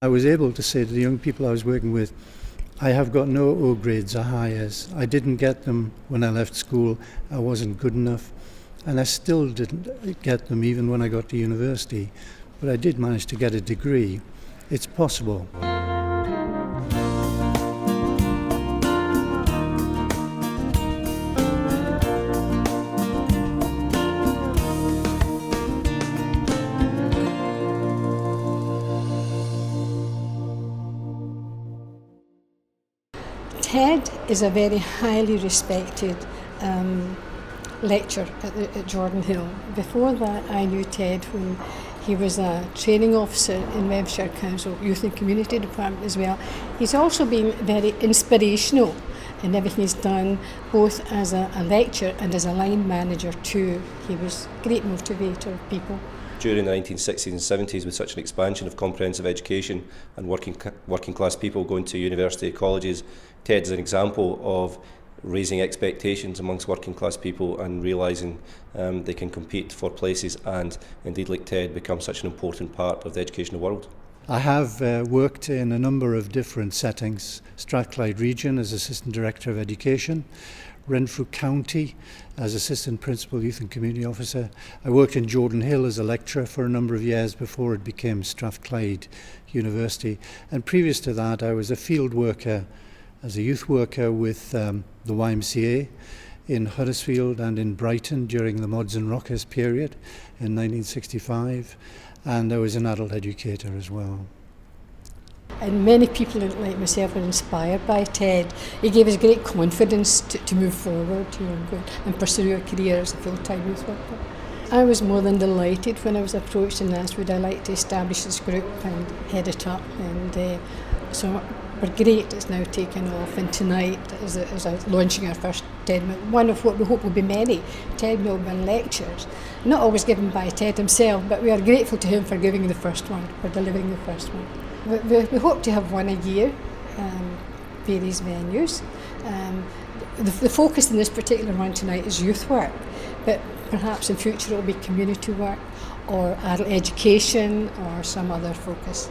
I was able to say to the young people I was working with, I have got no O grades or higher. I didn't get them when I left school. I wasn't good enough, and I still didn't get them even when I got to university. But I did manage to get a degree. It's possible. Ted is a very highly respected lecturer at Jordan Hill. Before that, I knew Ted when he was a training officer in Webshire Council Youth and Community Department as well. He's also been very inspirational in everything he's done, both as a lecturer and as a line manager too. He was a great motivator of people. During the 1960s and 70s, with such an expansion of comprehensive education and working class people going to university colleges, Ted is an example of raising expectations amongst working class people and realising they can compete for places and indeed, like Ted, become such an important part of the educational world. I have worked in a number of different settings. Strathclyde region as Assistant Director of Education, Renfrew County as Assistant Principal Youth and Community Officer. I worked in Jordan Hill as a lecturer for a number of years before it became Strathclyde University. And previous to that, I was a field worker as a youth worker with the YMCA in Huddersfield and in Brighton during the Mods and Rockers period in 1965. And I was an adult educator as well. And many people like myself were inspired by Ted. He gave us great confidence to move forward, and pursue a career as a full-time youth worker. I was more than delighted when I was approached and asked would I like to establish this group and head it up. And so we're great, it's now taken off, and tonight is launching our first Ted Milburn, one of what we hope will be many Ted Milburn lectures, not always given by Ted himself, but we are grateful to him for giving the first one, for delivering the first one. We hope to have one a year, various venues. The focus in this particular one tonight is youth work, but perhaps in future it will be community work or adult education or some other focus.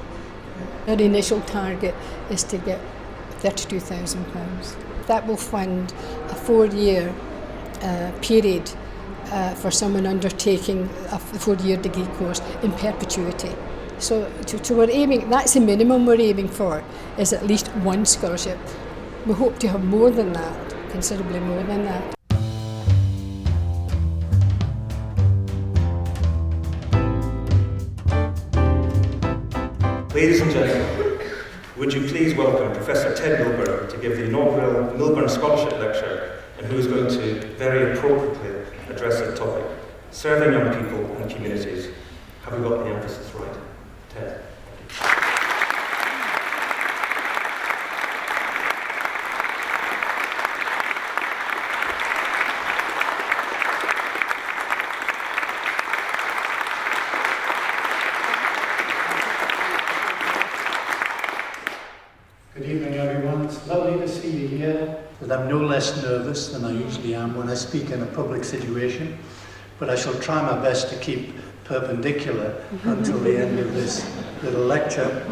Our initial target is to get £32,000. That will fund a 4-year period for someone undertaking a 4-year degree course in perpetuity. So we're aiming, that's the minimum we're aiming for, is at least one scholarship. We hope to have more than that, considerably more than that. Ladies and gentlemen, would you please welcome Professor Ted Milburn to give the inaugural Milburn Scholarship lecture, and who is going to very appropriately address the topic, serving young people and communities. Have we got the emphasis right? Ted. Good evening, everyone. It's lovely to see you here. But I'm no less nervous than I usually am when I speak in a public situation, but I shall try my best to keep perpendicular until the end of this little lecture.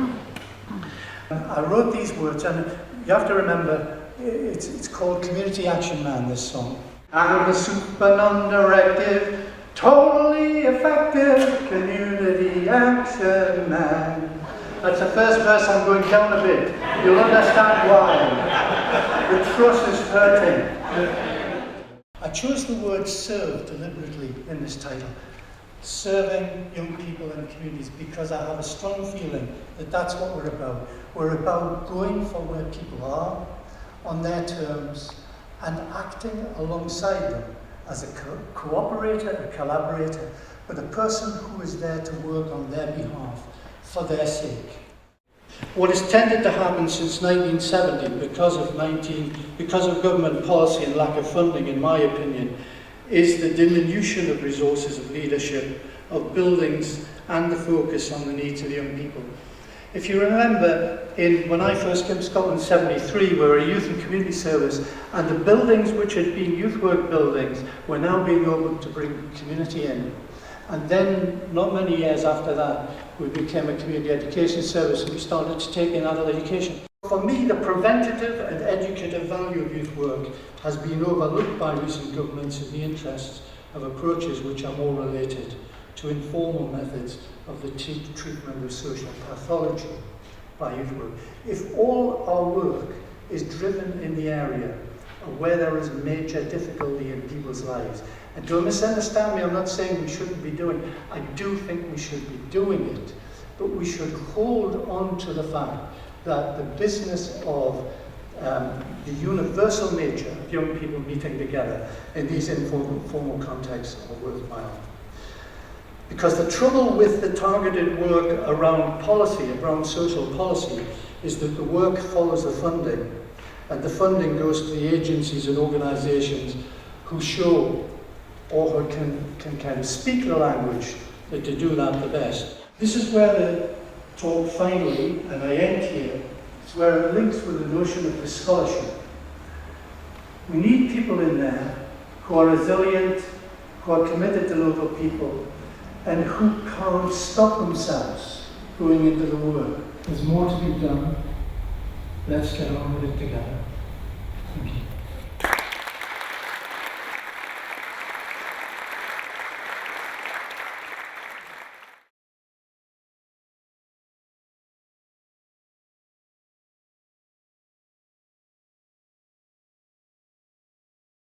I wrote these words, and you have to remember, it's called Community Action Man, this song. I'm a super non-directive, totally effective community action man. That's the first verse. I'm going down a bit. You'll understand why. The truss is hurting. I chose the word serve deliberately in this title. Serving young people and communities, because I have a strong feeling that that's what we're about. We're about going for where people are, on their terms, and acting alongside them as a cooperator, a collaborator, but a person who is there to work on their behalf, for their sake. What has tended to happen since 1970, because of government policy and lack of funding, in my opinion, is the diminution of resources of leadership, of buildings, and the focus on the needs of young people. If you remember, when I first came to Scotland in 73, we were a youth and community service, and the buildings which had been youth work buildings were now being opened to bring community in. And then, not many years after that, we became a community education service and we started to take in adult education. For me, the preventative and educative value of youth work has been overlooked by recent governments in the interests of approaches which are more related to informal methods of the treatment of social pathology by youth work. If all our work is driven in the area of where there is major difficulty in people's lives, and don't misunderstand me, I'm not saying we shouldn't be doing it. I do think we should be doing it, but we should hold on to the fact that the business of the universal nature of young people meeting together in these informal contexts are worthwhile. Because the trouble with the targeted work around policy, around social policy, is that the work follows the funding, and the funding goes to the agencies and organisations who show or who can kind of speak the language that to do that the best. This is where the talk finally, and I end here, it's where it links with the notion of the scholarship. We need people in there who are resilient, who are committed to local people, and who can't stop themselves going into the work. There's more to be done. Let's get on with it together. Thank you.